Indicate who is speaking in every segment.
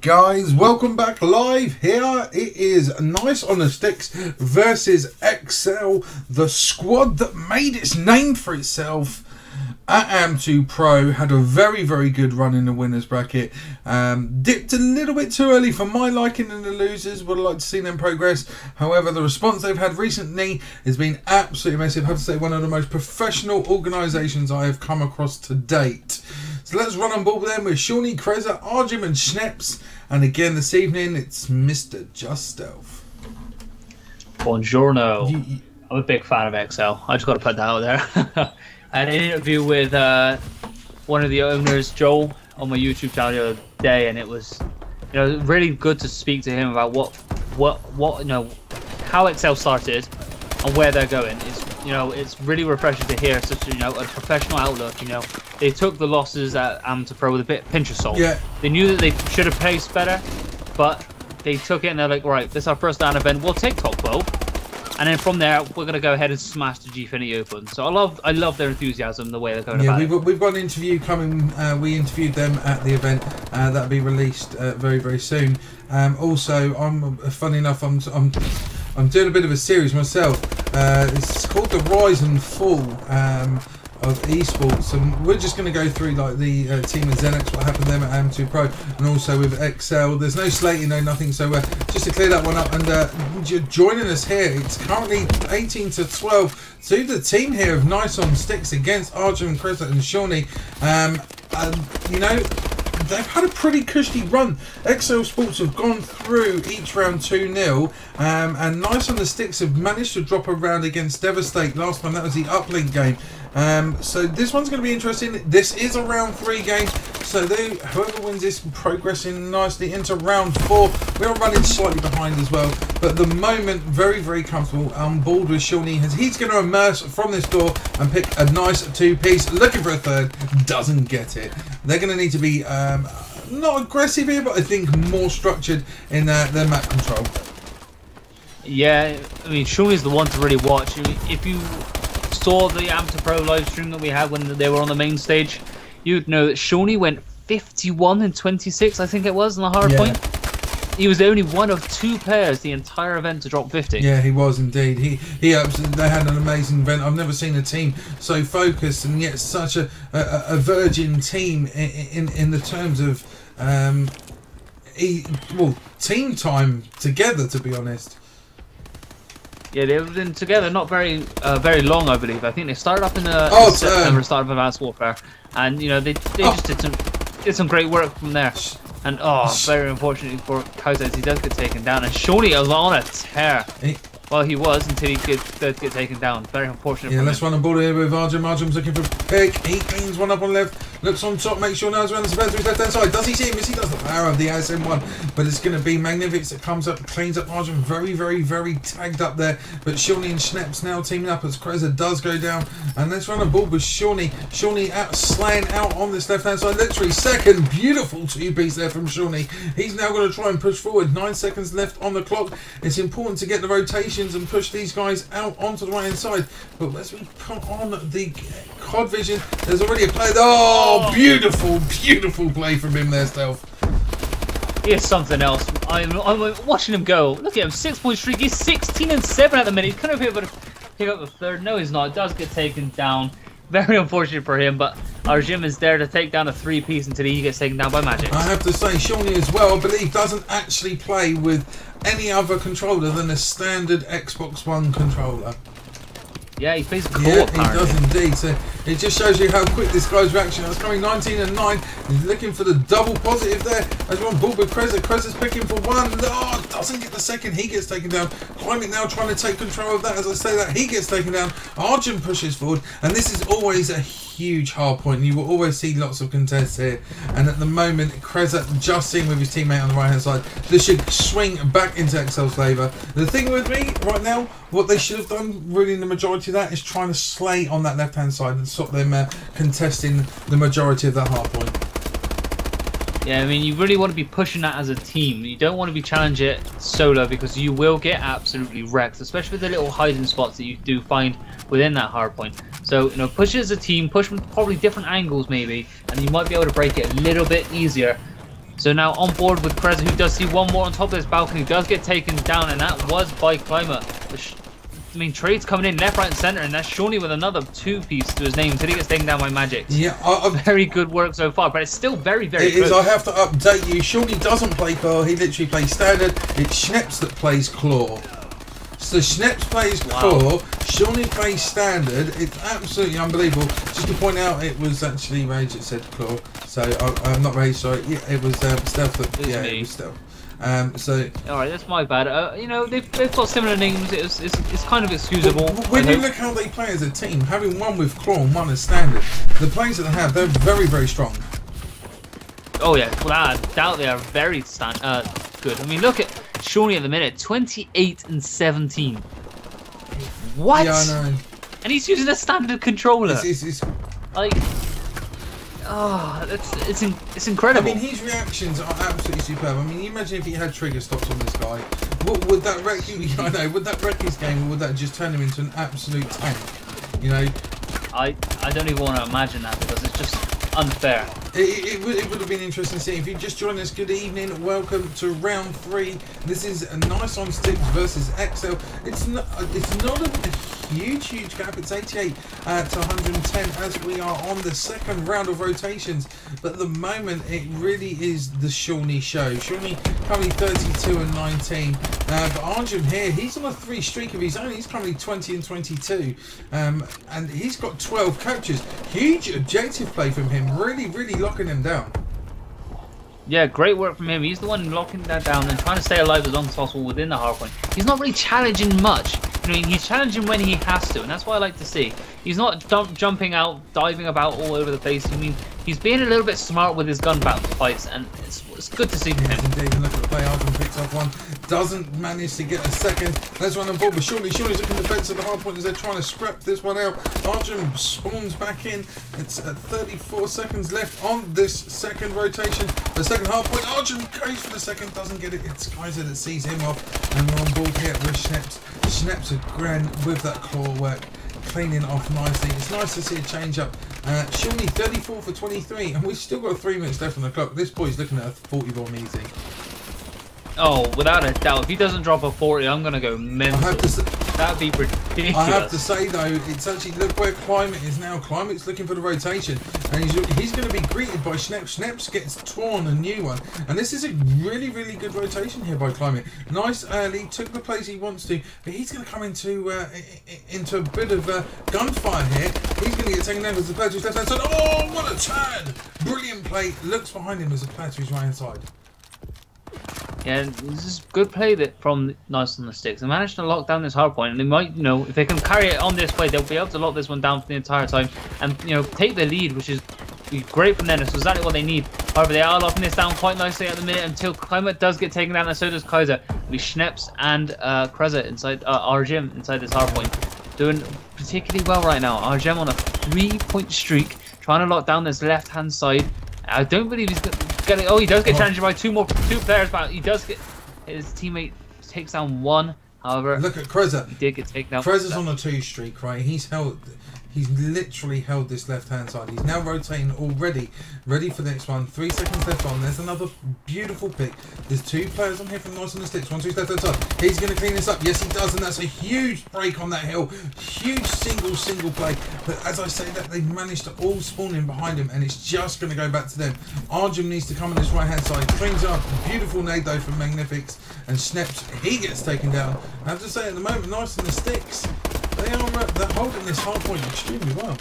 Speaker 1: Guys, welcome back live here. It is Nice on the Sticks versus Excel, the squad that made its name for itself at AM2 Pro. Had a very good run in the winners bracket. Dipped a little bit too early for my liking in the losers. Would have liked to see them progress. However, the response they've had recently has been absolutely massive. I have to say, one of the most professional organisations I have come across to date. So let's run on board with them with Shawnee, Kreza, Arjun and Schneps. And again this evening, it's Mr. Just Stealth.
Speaker 2: Buongiorno. I'm a big fan of Excel. I just got to put that out there. I had an interview with one of the owners, Joel, on my YouTube channel the other day, and it was, really good to speak to him about what how Excel started and where they're going. It's really refreshing to hear such a professional outlook. They took the losses at AM2 Pro with a pinch of salt.
Speaker 1: Yeah.
Speaker 2: They knew that they should have placed better, but they took it and they're like, right, this is our first down event. We'll take top 12, and then from there we're gonna go ahead and smash the Gfinity Open. So I love their enthusiasm, the way they're going about it.
Speaker 1: We've got an interview coming. We interviewed them at the event that'll be released very soon. Also, funny enough, I'm doing a bit of a series myself. It's called the Rise and Fall of esports, and we're just going to go through like the team of Xenex, what happened to them at AM2 Pro, and also with Excel. There's no slating, no nothing. So just to clear that one up, and you're joining us here. It's currently 18-12 to the team here of Nice on Sticks against Arjun, Kreza and Shawnee. They've had a pretty cushy run. Excel Sports have gone through each round 2-0, and Nice on the Sticks have managed to drop a round against Devastate last time. That was the uplink game. So this one's going to be interesting. This is a round 3 game, so whoever wins this progressing nicely into round 4. We are running slightly behind as well, but at the moment very comfortable on board with Shawnee, as he's going to immerse from this door and pick a nice 2-piece, looking for a third, doesn't get it. They're going to need to be not aggressive here, but I think more structured in their map control.
Speaker 2: Yeah, I mean, Shawnee's the one to really watch. If you saw the AM2 Pro live stream that we had when they were on the main stage, you'd know that Shawnee went 51-26, I think it was, on the hard point. He was only one of 2 players the entire event to drop 50.
Speaker 1: Yeah, he was indeed. They had an amazing event. I've never seen a team so focused and yet such a virgin team in the terms of team time together, to be honest.
Speaker 2: Yeah, they've been together not very long, I believe. I think they started up in September, start of Advanced Warfare, and they just did some great work from there. And very unfortunately for Kaizers, he does get taken down, and Shawnee is on a tear. Well, he was until he does get taken down. Very unfortunate.
Speaker 1: Yeah, let's run on board here with Arjun. Arjun's looking for a pick. He cleans one up on left. Looks on top, makes sure now's around the space to his left hand side. Does he see him? Yes, he does. The power of the ASM1. But it's going to be Magnifix that comes up, cleans up Arjun. Very tagged up there. But Shawnee and Schneps now teaming up as Kreza does go down. And let's run on board with Shawnee. Shawnee slaying out on this left hand side. Literally second. Beautiful 2-piece there from Shawnee. He's now going to try and push forward. 9 seconds left on the clock. It's important to get the rotations and push these guys out onto the right hand side. But as we put on the COD vision, there's already a play. Oh, beautiful play from him there, Stealth.
Speaker 2: He is something else. I'm watching him go. Look at him, 6-point streak. He's 16-7 at the minute. He's kind of able to pick up the third. No, he's not. It does get taken down. Very unfortunate for him, but Arjun is there to take down a 3-piece until he gets taken down by Magic.
Speaker 1: I have to say, Shawnee as well, I believe, doesn't actually play with any other controller than a standard Xbox One controller.
Speaker 2: Yeah, he plays core.
Speaker 1: Yeah, he does indeed. So it just shows you how quick this guy's reaction is. Coming 19-9. He's looking for the double positive there. As we're on board with Kreza. Kreza's picking for one. Oh, doesn't get the second. He gets taken down. Climate now trying to take control of that. As I say that, he gets taken down. Arjun pushes forward. And this is always a huge hard point. You will always see lots of contests here. And at the moment, Kreza just seen with his teammate on the right hand side. This should swing back into Excel's favour. The thing with me right now, what they should have done, really in the majority of that, is trying to slay on that left hand side and stop them contesting the majority of that hard point.
Speaker 2: Yeah, I mean, you really want to be pushing that as a team. You don't want to be challenging it solo, because you will get absolutely wrecked, especially with the little hiding spots that you do find within that hard point. So, push it as a team, push from probably different angles maybe, and you might be able to break it a little bit easier. So now on board with Kreza, who does see one more on top of this balcony, does get taken down, and that was by Climber. I mean, trades coming in left, right, and center, and that's Shawnee with another 2-piece to his name until he gets taken down by Magic.
Speaker 1: Yeah,
Speaker 2: very good work so far, but it's still very, very good.
Speaker 1: It is. I have to update you. Shawnee doesn't play Claw. He literally plays Standard. It's Schneps that plays Claw. So Schneps plays Claw. Shawnee plays Standard. It's absolutely unbelievable. Just to point out, it was actually Rage that said Claw. So I'm not Rage. Sorry. Yeah, it was Stealth. It was Stealth. So
Speaker 2: all right, that's my bad. You know, they've got similar names. It's kind of excusable.
Speaker 1: When you look how they play as a team, having one with Claw and one as Standard, the players that they have, they're very, very strong.
Speaker 2: Oh yeah, without a doubt they are very good. I mean, look at Shawnee at the minute, 28 and 17. What?
Speaker 1: Yeah, I know.
Speaker 2: And he's using a standard controller.
Speaker 1: It's
Speaker 2: like. Oh, it's incredible.
Speaker 1: I mean, his reactions are absolutely superb. I mean, you imagine if he had trigger stops on this guy, what would that wreck you? I know, would that wreck his game, or would that just turn him into an absolute tank? You know,
Speaker 2: I don't even want to imagine that because it's just unfair.
Speaker 1: It would have been interesting to see. If you just joined us, good evening. Welcome to round 3. This is a Nice on Sticks versus XL. It's not a huge gap. It's 88 to 110 as we are on the second round of rotations. But at the moment, it really is the Shawnee show. Shawnee currently 32 and 19. But Arjun here, he's on a 3 streak of his own. He's currently 20 and 22. And he's got 12 coaches. Huge objective play from him. Really locking him down.
Speaker 2: Yeah, great work from him. He's the one locking that down and trying to stay alive as long as possible within the hardpoint. He's not really challenging much. I mean, he's challenging when he has to, and that's what I like to see. He's not jumping out, diving about all over the place. I mean, he's being a little bit smart with his gun battle fights, and it's good to see from him.
Speaker 1: Indeed, and look at the play. Arjun picks up one, doesn't manage to get a second. Let's run on board, but Shawnee's looking defense of the hardpoint as they're trying to scrap this one out. Arjun spawns back in. It's 34 seconds left on this second rotation. The second hardpoint, Arjun goes for the second, doesn't get it. It's Kaiser that sees him off, and we're on board here with Schneps. Schneps a grand with that claw work, cleaning off nicely. It's nice to see a change up. Shawnee 34 for 23, and we've still got 3 minutes left on the clock. This boy's looking at a 40 bomb easy.
Speaker 2: Oh, without a doubt. If he doesn't drop a 40, I'm going to go mental. That'd be ridiculous.
Speaker 1: I have to say, though, it's actually, look where Climate is now. Climate's looking for the rotation, and he's going to be greeted by Schneps. Schneps gets torn a new one, and this is a really good rotation here by Climate. Nice early, took the place he wants to, but he's going to come into a bit of gunfire here. He's going to get taken down as the player to his left hand side. Oh, what a turn! Brilliant play. Looks behind him as a player to his right hand side.
Speaker 2: Yeah, this is good play from Nice on the Sticks. They managed to lock down this hard point, and they might, you know, if they can carry it on this way, they'll be able to lock this one down for the entire time and, you know, take the lead, which is great from them. It's exactly what they need. However, they are locking this down quite nicely at the minute until Climate does get taken down, and so does Kaiser. It'll be Schneps and Kreza inside Arjun inside this hard point, doing particularly well right now. Arjun on a 3-point streak, trying to lock down this left-hand side. I don't believe he's getting. Oh, he does get challenged by two players, but he does get his teammate takes down one. However,
Speaker 1: look at Kreza.
Speaker 2: He did get taken down.
Speaker 1: Kreza's on a 2 streak, right? He's literally held this left-hand side. He's now rotating already, ready for the next one. 3 seconds left on. There's another beautiful pick. There's 2 players on here from Nice on the Sticks. 1, 2 left-hand side. He's going to clean this up. Yes, he does, and that's a huge break on that hill. Huge single play. But as I say that, they managed to all spawn in behind him, and it's just going to go back to them. Arjun needs to come on this right-hand side. Cleans up. Beautiful nade, though, from Magnifics. And Schneps, he gets taken down. I have to say, at the moment, Nice on the Sticks, they're holding this hard point extremely well.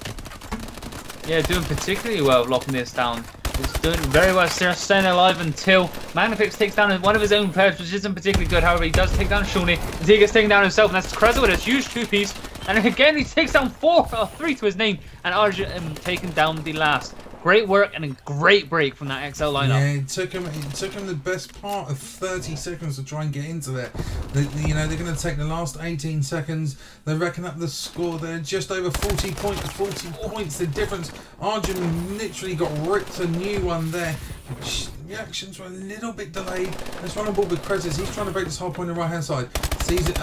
Speaker 2: Yeah, doing particularly well locking this down. He's doing very well, staying alive until Magnifics takes down one of his own players, which isn't particularly good. However, he does take down Shawnee as he gets taken down himself, and that's Kreza with a huge 2-piece. And again, he takes down 3 to his name, and Arjun taking down the last. Great work and a great break from that XL lineup.
Speaker 1: Yeah, it took him the best part of 30 seconds to try and get into there. You know, they're going to take the last 18 seconds. They reckon up the score. They're just over 40 points. The difference. Arjun literally got ripped a new one there. Reactions were a little bit delayed. Let's run on board with Kreza. He's trying to break this hard point on the right hand side. Sees it.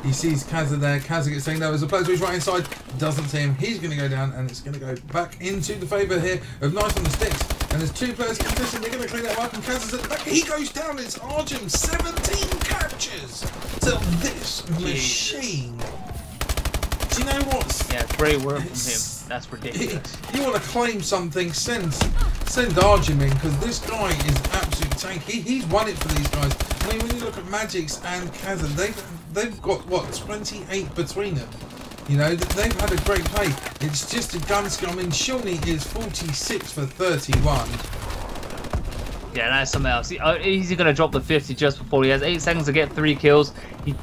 Speaker 1: He sees Kazza there. Kazza gets taken down as a player to his right hand side. Doesn't see him. He's going to go down, and it's going to go back into the favour here of Nice on the Sticks. And there's 2 players contesting. They're going to clean that up. And Kaz is at the back. He goes down. It's Arjun. 17 captures to this machine. Do you know what?
Speaker 2: Yeah, great work from him. That's ridiculous.
Speaker 1: You want to claim something, send Arjun in, because this guy is absolute tank. He's won it for these guys. I mean, when you look at Magix and Kazan, they've got, what, 28 between them. You know, they've had a great play. It's just a gun skill. I mean, Shawnee is 46 for 31.
Speaker 2: Yeah, that's something else. He's going to drop the 50 just before he has 8 seconds to get 3 kills.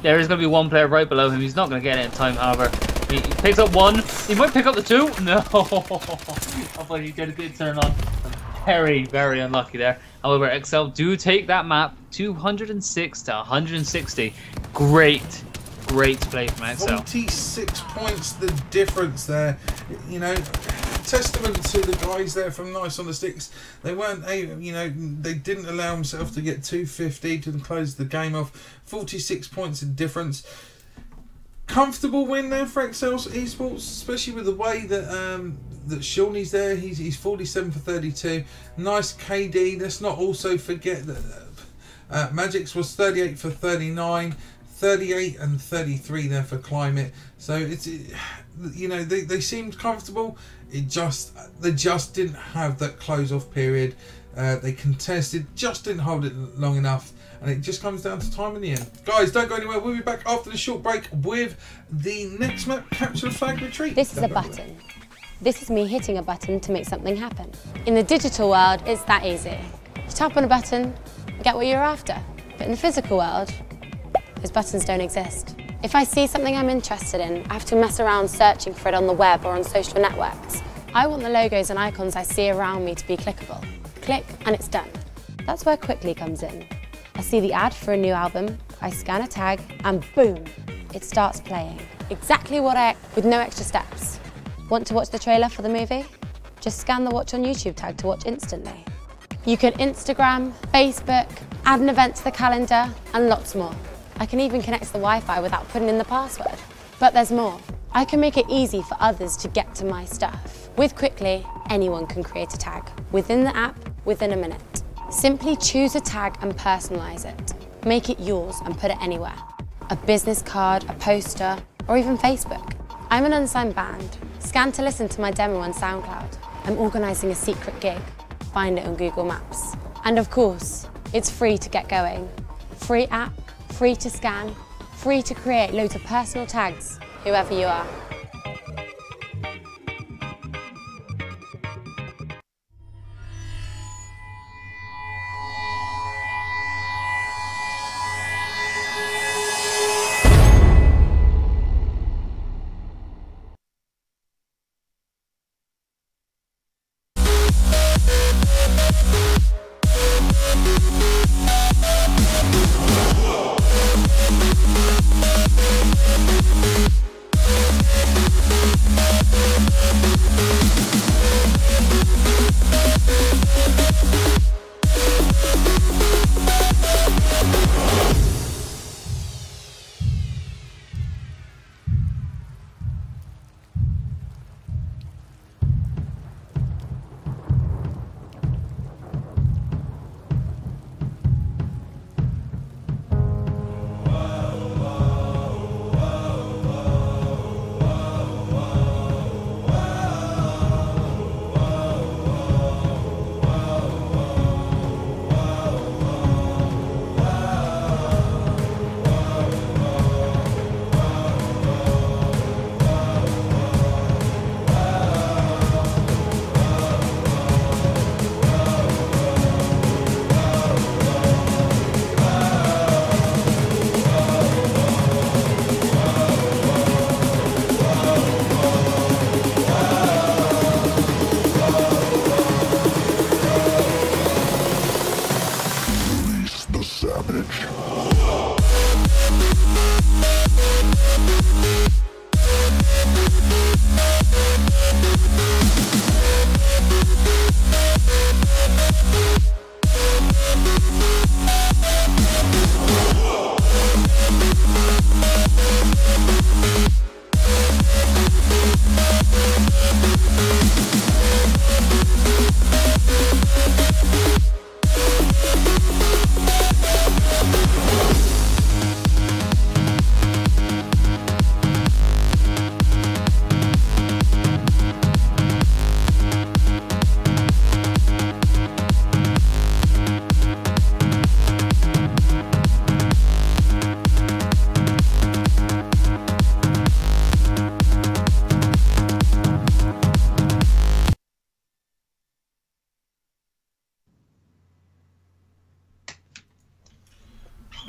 Speaker 2: There is going to be 1 player right below him. He's not going to get it in time, however. He picks up 1. He might pick up the 2. No. I thought he did a good turn on. Very, very unlucky there. However, XL do take that map 206 to 160. Great play from XL.
Speaker 1: 46 points, the difference there. You know, testament to the guys there from Nice on the Sticks. They weren't able, you know, they didn't allow themselves to get 250 to close the game off. 46 points in difference. Comfortable win there for XL Esports, especially with the way that that Shawnee's there. He's 47 for 32. Nice KD. Let's not also forget that Magix was 38 for 39. 38 and 33 there for Climate. So it's, you know, they seemed comfortable. They just didn't have that close off period. They contested, just didn't hold it long enough, and it just comes down to time in the end. Guys, don't go anywhere. We'll be back after the short break with the next map, Capture the Flag Retreat.
Speaker 3: This is a button. This is me hitting a button to make something happen. In the digital world, it's that easy. You tap on a button, you get what you're after. But in the physical world, those buttons don't exist. If I see something I'm interested in, I have to mess around searching for it on the web or on social networks. I want the logos and icons I see around me to be clickable. Click and it's done. That's where Quickly comes in. I see the ad for a new album, I scan a tag, and boom, it starts playing. Exactly with no extra steps. Want to watch the trailer for the movie? Just scan the Watch on YouTube tag to watch instantly. You can Instagram, Facebook, add an event to the calendar, and lots more. I can even connect to the Wi-Fi without putting in the password. But there's more. I can make it easy for others to get to my stuff. With Quickly, anyone can create a tag within the app, within a minute. Simply choose a tag and personalize it. Make it yours and put it anywhere. A business card, a poster, or even Facebook. I'm an unsigned band. Scan to listen to my demo on SoundCloud. I'm organizing a secret gig. Find it on Google Maps. And of course, it's free to get going. Free app, free to scan, free to create loads of personal tags, whoever you are.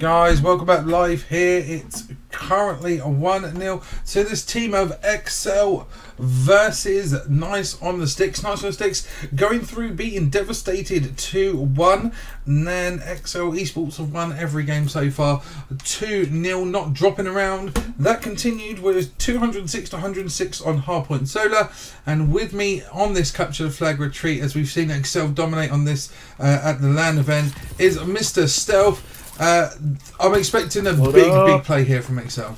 Speaker 1: Guys, welcome back live here. It's currently a 1-0 to this team of XL versus Nice on the Sticks. Nice on the Sticks going through, beating Devastated 2-1. And then XL Esports have won every game so far. 2-0, not dropping around. That continued with 206 to 106 on Hardpoint Solar. And with me on this Capture the Flag retreat, as we've seen XL dominate on this at the LAN event, is Mr. Stealth. I'm expecting a big play here from XL.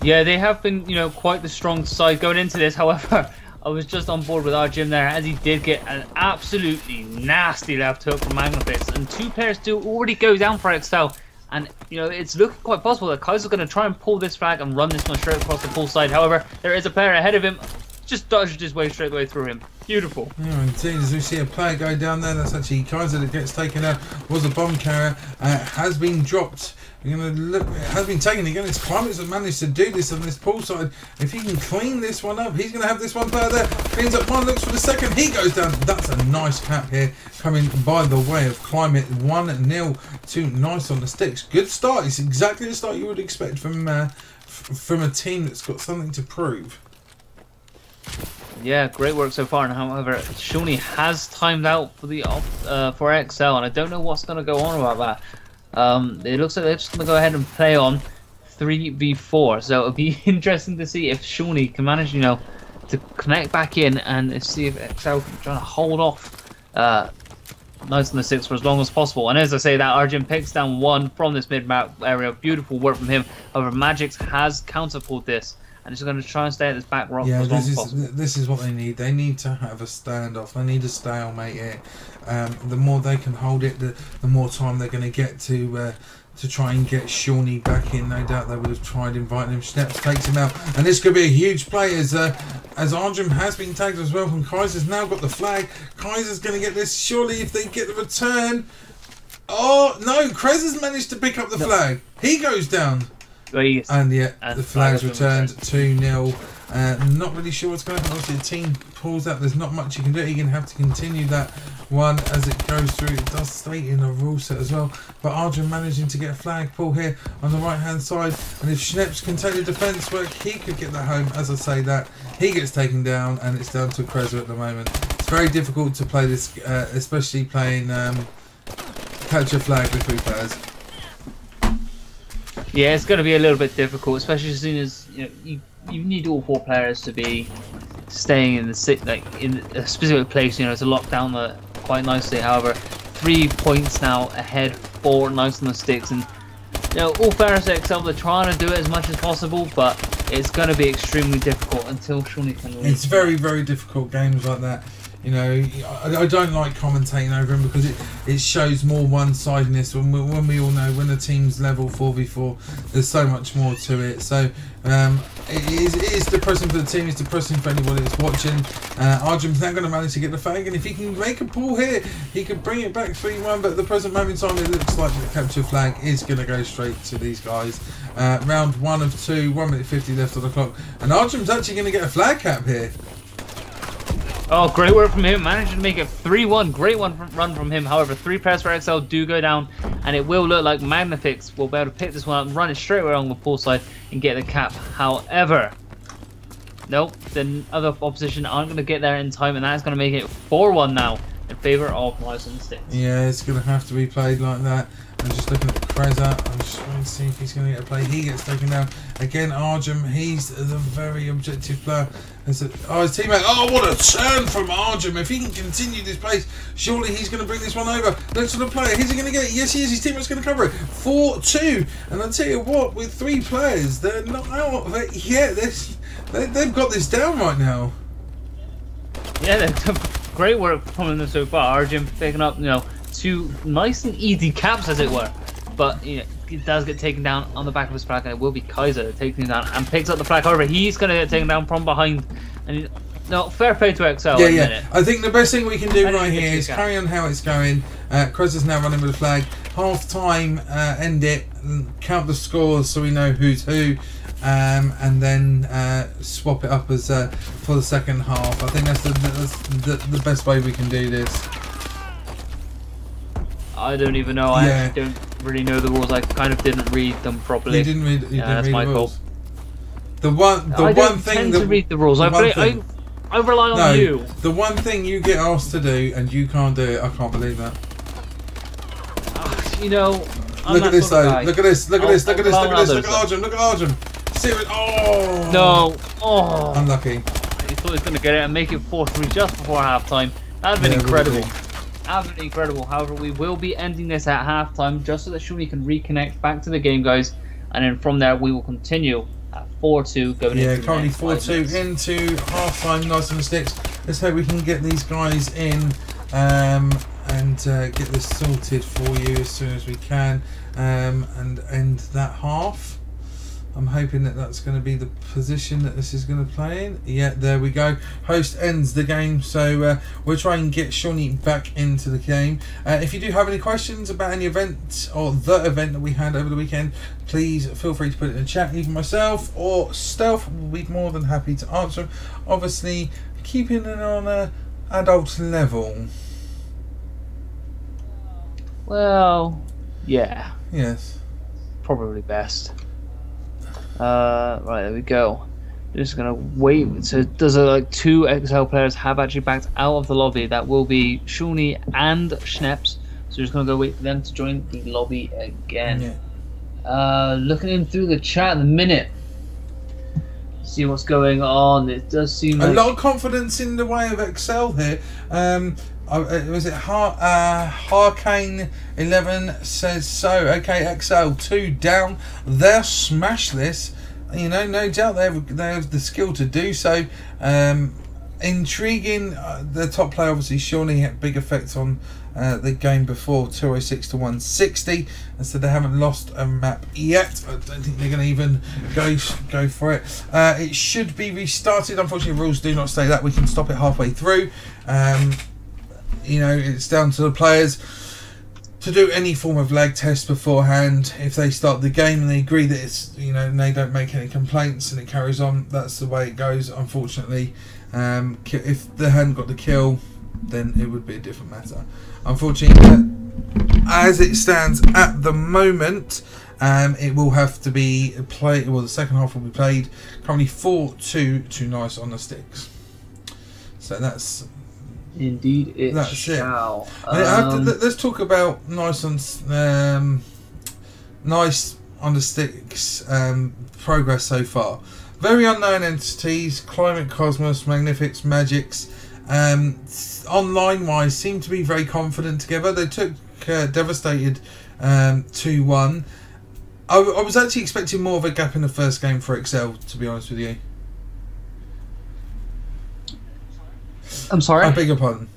Speaker 2: Yeah, they have been, you know, quite the strong side going into this. However, I was just on board with our Jim there, as he did get an absolutely nasty left hook from Magnafix, and two players do already go down for XL. And, you know, it's looking quite possible that Kaiser's going to try and pull this flag and run this one straight across the full side. However, there is a player ahead of him, just dodged his way straight away through him. Beautiful.
Speaker 1: Yeah, indeed, as we see a player go down there, that's actually Kaiser that gets taken out. Was a bomb carrier, has been dropped. You're gonna look, it has been taken again. It's Climates that managed to do this on this pool side. If he can clean this one up, he's gonna have this one player there. Cleans up one, looks for the second. He goes down. That's a nice cap here, coming by the way of Climate. 1-0 to Nice on the Sticks. Good start. It's exactly the start you would expect from a team that's got something to prove.
Speaker 2: Yeah, great work so far. And however, Shawnee has timed out for the for XL, and I don't know what's going to go on about that. It looks like they're just going to go ahead and play on 3v4. So it'll be interesting to see if Shawnee can manage, you know, to connect back in and see if XL can try to hold off Nice on the Sticks for as long as possible. And as I say, that Arjun picks down one from this mid-map area. Beautiful work from him. However, Magix has counterpulled this, and it's going to try and stay at this back rock for as long as possible.
Speaker 1: This is what they need. They need to have a standoff. They need a stalemate here. The more they can hold it, the more time they're going to get to try and get Shawnee back in. No doubt they would have tried inviting him. Schneps takes him out, and this could be a huge play as Arjun has been tagged as well from Kaiser's now got the flag. Kaiser's going to get this surely if they get the return. Oh no, Krez has managed to pick up the flag. He goes down. And yeah, the flag's returned 2-0. Not really sure what's going to happen. Obviously, the team pulls out. There's not much you can do. You're going to have to continue that one as it goes through. It does state in a rule set as well. But Arjun managing to get a flag pull here on the right-hand side. And if Schneps can take the defence work, he could get that home. As I say that, he gets taken down, and it's down to Kreza at the moment. It's very difficult to play this, especially playing Capture Flag with 3 players.
Speaker 2: Yeah, it's going to be a little bit difficult, especially as soon as you need all 4 players to be staying in in a specific place, you know, to lock down quite nicely. However, 3 points now ahead for Nice on the Sticks, and you know, all fairness to XL, they're trying to do it as much as possible, but it's going to be extremely difficult until Shawnee can leave.
Speaker 1: It's very, very difficult games like that. You know, I don't like commentating over them because it shows more one-sidedness. When we all know when a team's level 4v4, there's so much more to it. So it is depressing for the team. It's depressing for anybody that's watching. Arjun's now going to manage to get the flag, and if he can make a pull here, he could bring it back 3-1. But at the present moment in time, it looks like the Capture Flag is going to go straight to these guys. Round 1 of 2, 1 minute 50 left on the clock, and Arjun's actually going to get a flag cap here.
Speaker 2: Oh, great work from him. Managed to make it 3-1. Great run from him. However, 3 players for XL do go down, and it will look like Magnafix will be able to pick this one up and run it straight away along the pool side and get the cap. However, nope, the other opposition aren't going to get there in time, and that's going to make it 4-1 now in favour of Nice on the Sticks.
Speaker 1: Yeah, it's going to have to be played like that. I'm just looking at Kreza. I'm just trying to see if he's going to get a play. He gets taken down. Again, Arjun, he's the very objective player. His teammate. Oh, what a turn from Arjun. If he can continue this pace, surely he's going to bring this one over. Looks for the player. Is he going to get it? Yes, he is. His teammate's going to cover it. 4-2. And I'll tell you what, with 3 players, they're not out of it yet. They've got this down right now.
Speaker 2: Yeah, they've done great work from them so far. Arjun picking up, you know, 2 nice and easy caps, as it were. But you know, it does get taken down on the back of his flag, and it will be Kaiser that takes him down and picks up the flag. However, he's going to get taken down from behind. And no, fair play to XL.
Speaker 1: Yeah. I think the best thing we can do right here is carry on how it's going. Kreza's now running with the flag. Half time, end it, count the scores so we know who's who. And then swap it up as for the second half. I think that's the best way we can do this.
Speaker 2: I don't even know. I actually don't really know the rules. I kind of didn't read them properly.
Speaker 1: You didn't read. You didn't
Speaker 2: that's
Speaker 1: read
Speaker 2: my
Speaker 1: the rules.
Speaker 2: fault.
Speaker 1: The one
Speaker 2: I don't
Speaker 1: thing
Speaker 2: tend
Speaker 1: that
Speaker 2: to read the rules.
Speaker 1: the
Speaker 2: I
Speaker 1: one thing-
Speaker 2: rely on you.
Speaker 1: The one thing you get asked to do and you can't do it. I can't believe that.
Speaker 2: You know, I'm
Speaker 1: Look
Speaker 2: that
Speaker 1: at this
Speaker 2: sort of
Speaker 1: though.
Speaker 2: guy.
Speaker 1: Look at this. Look at this. Look at this.
Speaker 2: I'll
Speaker 1: Look at this.
Speaker 2: allow
Speaker 1: Look at
Speaker 2: others.
Speaker 1: Arjun. Look at Arjun. Serious. Oh.
Speaker 2: No. Oh.
Speaker 1: Unlucky.
Speaker 2: He thought he was going to get it and make it 4-3 just before halftime. That would have been
Speaker 1: Yeah,
Speaker 2: incredible.
Speaker 1: really.
Speaker 2: That would have been incredible. However, we will be ending this at halftime just so that Shawnee can reconnect back to the game, guys. And then from there, we will continue at 4-2 going
Speaker 1: Yeah,
Speaker 2: into the
Speaker 1: currently
Speaker 2: next 5
Speaker 1: 4-2
Speaker 2: minutes.
Speaker 1: into half-time. Nice on the sticks. Let's hope we can get these guys in and get this sorted for you as soon as we can and end that half. I'm hoping that that's going to be the position that this is going to play in. Yeah, there we go. Host ends the game, so we'll try and get Shawnee back into the game. If you do have any questions about any event or the event that we had over the weekend, please feel free to put it in the chat. Either myself or Stealth will be more than happy to answer. Obviously, keeping it on an adult level.
Speaker 2: Well, yeah,
Speaker 1: Yes.
Speaker 2: probably best. Right, there we go. Just gonna wait. So does it like 2 XL players have actually backed out of the lobby? That will be Shawnee and Schneps. So just gonna go wait for them to join the lobby again.
Speaker 1: Yeah.
Speaker 2: Looking in through the chat in a minute. See what's going on. It does seem
Speaker 1: A
Speaker 2: like
Speaker 1: lot of confidence in the way of Excel here. Was it Harkane 11 says so. Okay, XL 2 down. They'll smash this. You know, no doubt they have the skill to do so. Intriguing. The top player, obviously, Shawnee had big effects on the game before, 206 to 160, and so they haven't lost a map yet. I don't think they're going to even go for it. It should be restarted. Unfortunately, rules do not say that. We can stop it halfway through. You know, it's down to the players to do any form of lag test beforehand. If they start the game and they agree that it's, you know, and they don't make any complaints and it carries on, that's the way it goes, unfortunately. If they hadn't got the kill, then it would be a different matter. Unfortunately, as it stands at the moment, it will have to be played. Well, the second half will be played. Currently 4-2 to Nice on the sticks. So that's
Speaker 2: indeed it
Speaker 1: that's
Speaker 2: shall.
Speaker 1: let's talk about Nice on Nice on the sticks progress so far. Very unknown entities, Climate Cosmos, Magnifics, Magix, online wise seem to be very confident together. They took Devastated 2-1. I was actually expecting more of a gap in the first game for Excel, to be honest with you.
Speaker 2: I'm sorry.
Speaker 1: I beg your pardon.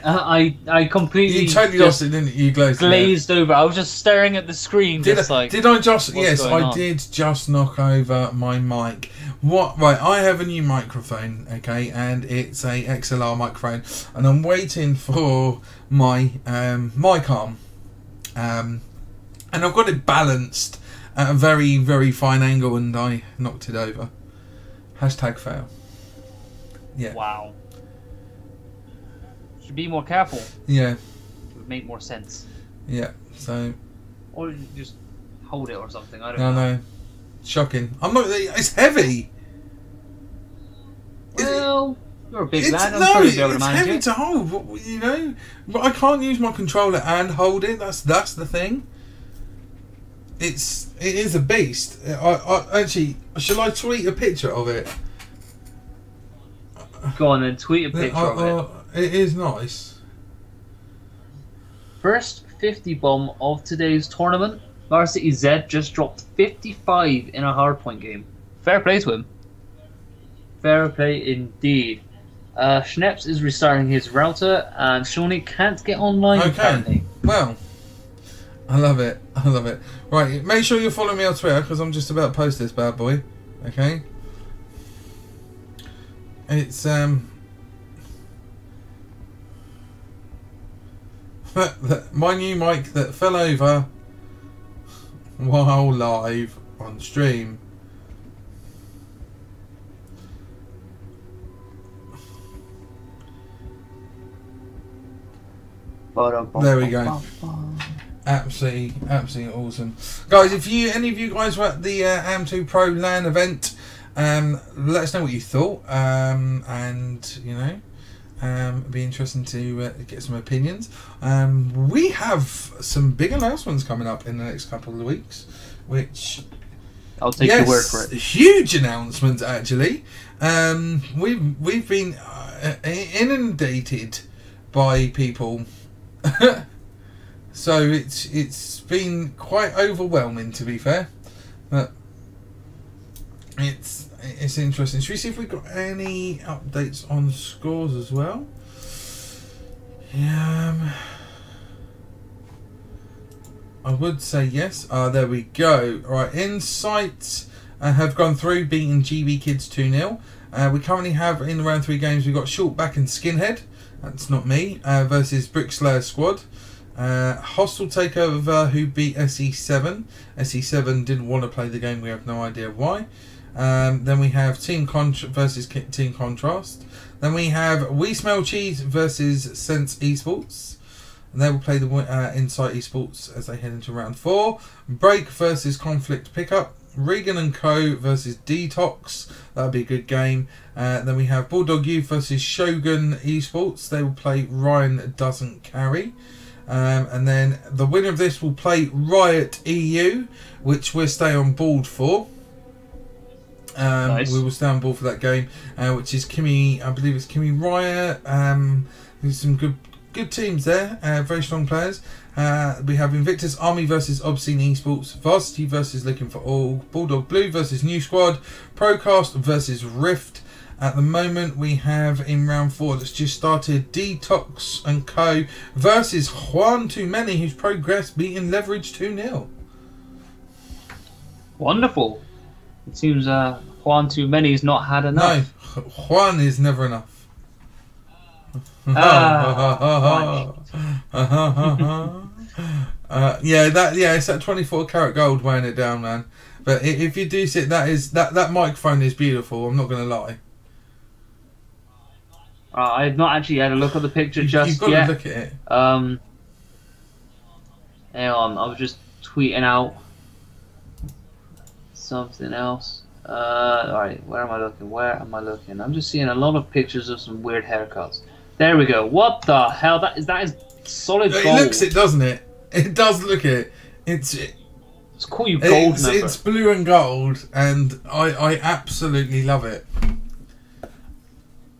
Speaker 2: I completely
Speaker 1: You totally lost it, didn't you? You
Speaker 2: glazed over. I was just staring at the screen,
Speaker 1: Did
Speaker 2: like.
Speaker 1: I just?
Speaker 2: what's
Speaker 1: Yes,
Speaker 2: going
Speaker 1: I
Speaker 2: on?
Speaker 1: did just knock over my mic. What? Right, I have a new microphone, okay, and it's a XLR microphone, and I'm waiting for my mic arm, and I've got it balanced at a very, very fine angle, and I knocked it over. Hashtag fail. Yeah.
Speaker 2: Wow. Should be more careful.
Speaker 1: Yeah.
Speaker 2: It would make more sense.
Speaker 1: Yeah. So.
Speaker 2: Or you just hold it or something. I don't
Speaker 1: No,
Speaker 2: know.
Speaker 1: no. Shocking. I'm not. It's heavy.
Speaker 2: Well, you're a big
Speaker 1: It's,
Speaker 2: lad. I'm
Speaker 1: no,
Speaker 2: sure you'll be able to
Speaker 1: it's
Speaker 2: manage
Speaker 1: heavy
Speaker 2: it.
Speaker 1: to hold. You know, but I can't use my controller and hold it. That's the thing. It is a beast. I actually, shall I tweet a picture of it?
Speaker 2: Go on then, tweet a picture of it.
Speaker 1: It is nice.
Speaker 2: First 50 bomb of today's tournament. Varsity Z just dropped 55 in a hardpoint game. Fair play to him. Fair play indeed. Schneps is restarting his router, and Shawnee can't get online apparently.
Speaker 1: Well, I love it. I love it. Right, make sure you follow me on Twitter because I'm just about to post this bad boy. Okay. It's my new mic that fell over while live on stream. There we go. Absolutely awesome, guys. If any of you guys were at the AM2 Pro LAN event, let us know what you thought, and you know, it'd be interesting to get some opinions. We have some big announcements coming up in the next couple of weeks, which
Speaker 2: I'll take your word for it.
Speaker 1: Huge announcements, actually. We've been inundated by people. So it's been quite overwhelming, to be fair, but it's interesting. Should we see if we've got any updates on scores as well? Yeah, I would say yes. There we go. All right, Insight have gone through, beating GB Kids 2-0. We currently have in round 3 games. We've got Shortback and Skinhead. That's not me. Versus Brickslayer Squad. Hostile Takeover, who beat SE7. SE7 didn't want to play the game. We have no idea why. Then we have Team versus Team Contrast. Then we have We Smell Cheese versus Sense Esports. And they will play the Insight Esports as they head into round 4. Break versus Conflict Pickup. Regan and Co versus Detox. That'll be a good game. Then we have Bulldog Youth versus Shogun Esports. They will play Ryan Doesn't Carry. And then the winner of this will play Riot EU, which we'll stay on board for.
Speaker 2: Nice.
Speaker 1: We will stay on board for that game, which is Kimmy. I believe it's Kimmy Riot. There's some good teams there. Very strong players. We have Invictus Army versus Obscene Esports, Varsity versus Looking for All, Bulldog Blue versus New Squad, Procast versus Rift. At the moment, we have in round 4 that's just started Detox and Co versus Juan Too Many, who's progressed, beating Leverage 2-0.
Speaker 2: Wonderful. It seems Juan Too Many's not had enough.
Speaker 1: No, Juan is never enough. Yeah, it's that 24 karat gold weighing it down, man. But if you do see it, that microphone is beautiful. I'm not gonna lie.
Speaker 2: I've not actually had a look at the picture just
Speaker 1: You've got
Speaker 2: yet.
Speaker 1: to look at it.
Speaker 2: Hang on, I was just tweeting out something else. Alright, where am I looking? I'm just seeing a lot of pictures of some weird haircuts. There we go. What the hell? That is solid gold.
Speaker 1: It looks it, doesn't it? It does look it. It's
Speaker 2: cool. You gold number.
Speaker 1: It's blue and gold, and I absolutely love it.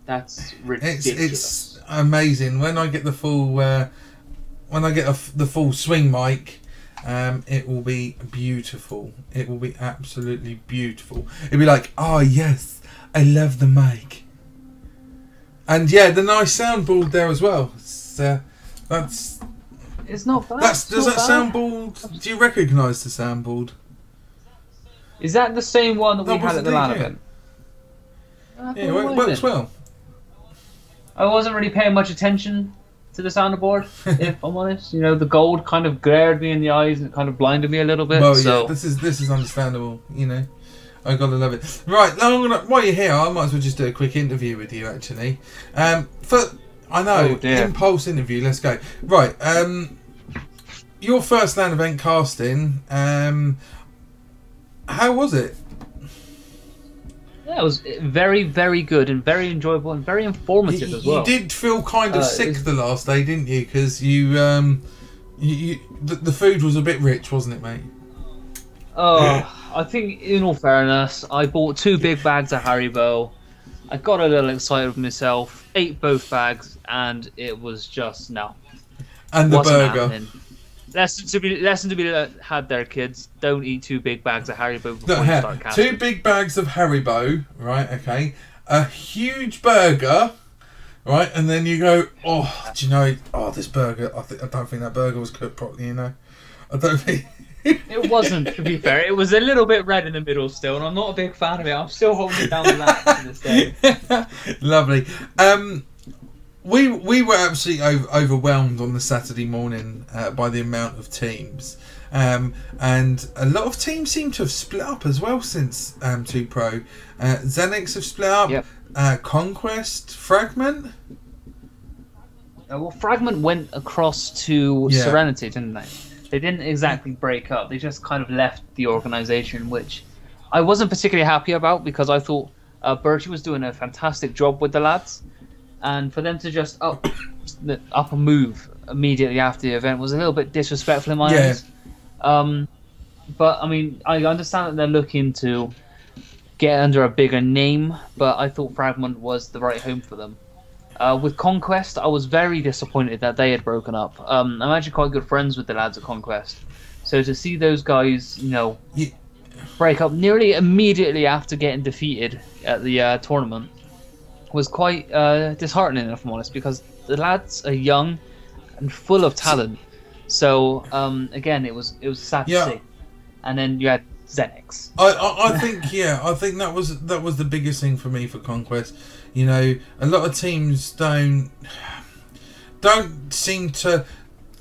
Speaker 2: That's ridiculous.
Speaker 1: It's amazing. When I get the full the full swing mic, it will be beautiful. It will be absolutely beautiful. It'll be like, oh yes, I love the mic. And yeah, the nice soundboard there as well. It's
Speaker 2: not bad.
Speaker 1: Does that soundboard? Do you recognise the soundboard?
Speaker 2: Is that the same one that we had at the LAN
Speaker 1: yeah.
Speaker 2: event?
Speaker 1: Yeah, it works well.
Speaker 2: I wasn't really paying much attention to the soundboard, if I'm honest. You know, the gold kind of glared me in the eyes and it kind of blinded me a little bit.
Speaker 1: Well,
Speaker 2: so.
Speaker 1: yeah, this is understandable. You know, I gotta love it. Right, now while you're here, I might as well just do a quick interview with you. Actually, impulse interview. Let's go. Right, your first LAN event casting. How was it?
Speaker 2: Yeah, it was very, very good and very enjoyable and very informative as well.
Speaker 1: You did feel kind of sick the last day, didn't you? Because the food was a bit rich, wasn't it, mate?
Speaker 2: I think, in all fairness, I bought 2 big bags of Haribo. I got a little excited with myself, ate both bags, and it was just no.
Speaker 1: And the burger.
Speaker 2: Happening. Lesson to be had there, kids. Don't eat 2 big bags of Haribo before you start casting.
Speaker 1: 2 big bags of Haribo, right? Okay, a huge burger, right? And then you go, oh, do you know? Oh, this burger. I don't think that burger was cooked properly. You know, I don't think.
Speaker 2: It wasn't, to be fair. It was a little bit red in the middle still, and I'm not a big fan of it. I'm still holding it down to that to this day.
Speaker 1: Lovely. We were absolutely overwhelmed on the Saturday morning by the amount of teams. And a lot of teams seem to have split up as well since 2 Pro. Xenix have split up.
Speaker 2: Yep.
Speaker 1: Conquest, Fragment.
Speaker 2: Well, Fragment went across to Serenity, didn't they? They didn't exactly break up. They just kind of left the organization, which I wasn't particularly happy about because I thought Bertie was doing a fantastic job with the lads, and for them to just up a move immediately after the event was a little bit disrespectful in my eyes. But I mean, I understand that they're looking to get under a bigger name, but I thought Fragment was the right home for them. With Conquest, I was very disappointed that they had broken up. I'm actually quite good friends with the lads at Conquest, so to see those guys, you know, break up nearly immediately after getting defeated at the tournament was quite disheartening, if I'm honest, because the lads are young and full of talent. So again, it was sad to see. And then you had Xenix.
Speaker 1: I think I think that was the biggest thing for me for Conquest. You know, a lot of teams don't seem to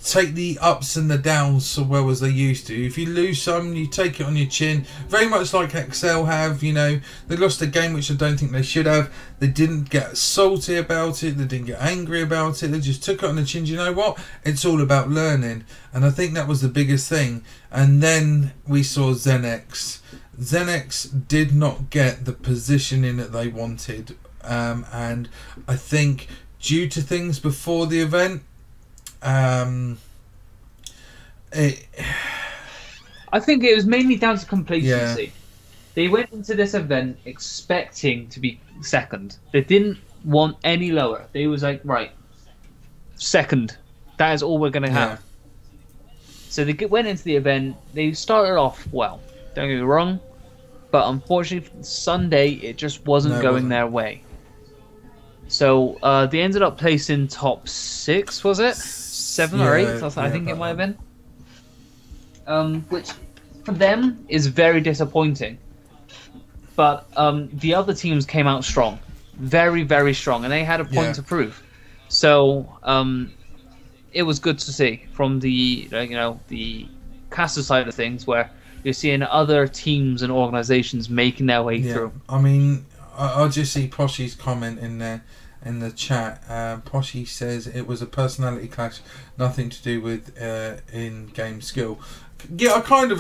Speaker 1: take the ups and the downs so well as they used to. If you lose some, you take it on your chin. Very much like Excel have, you know, they lost a game which I don't think they should have. They didn't get salty about it. They didn't get angry about it. They just took it on the chin. You know what? It's all about learning. And I think that was the biggest thing. And then we saw Xenix. Xenix did not get the positioning that they wanted. And I think due to things before the event, I
Speaker 2: think it was mainly down to complacency. Yeah. They went into this event expecting to be second. They didn't want any lower. They was like, right, second. That is all we're going to have. So they went into the event. They started off well. Don't get me wrong. But unfortunately, Sunday, it just wasn't going their way. So they ended up placing top 6, was it? 7 or 8, I think it might have been. Which for them is very disappointing. But the other teams came out strong, very, very strong, and they had a point to prove. So it was good to see from the the caster side of things, where you're seeing other teams and organizations making their way through.
Speaker 1: I mean, I'll just see Poshy's comment in there. In the chat, Poshy says it was a personality clash, nothing to do with in-game skill. Yeah, I kind of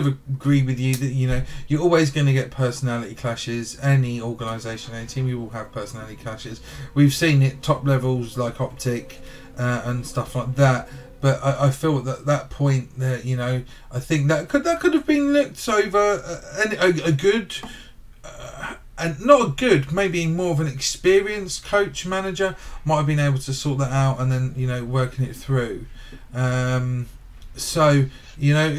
Speaker 1: agree with you that, you know, you're always going to get personality clashes. Any organisation, any team, you will have personality clashes. We've seen it top levels like Optic and stuff like that. But I feel that that point that, you know, I think that could have been looked over a good. And not a good, maybe more of an experienced coach manager might have been able to sort that out and then, you know, working it through. So, you know,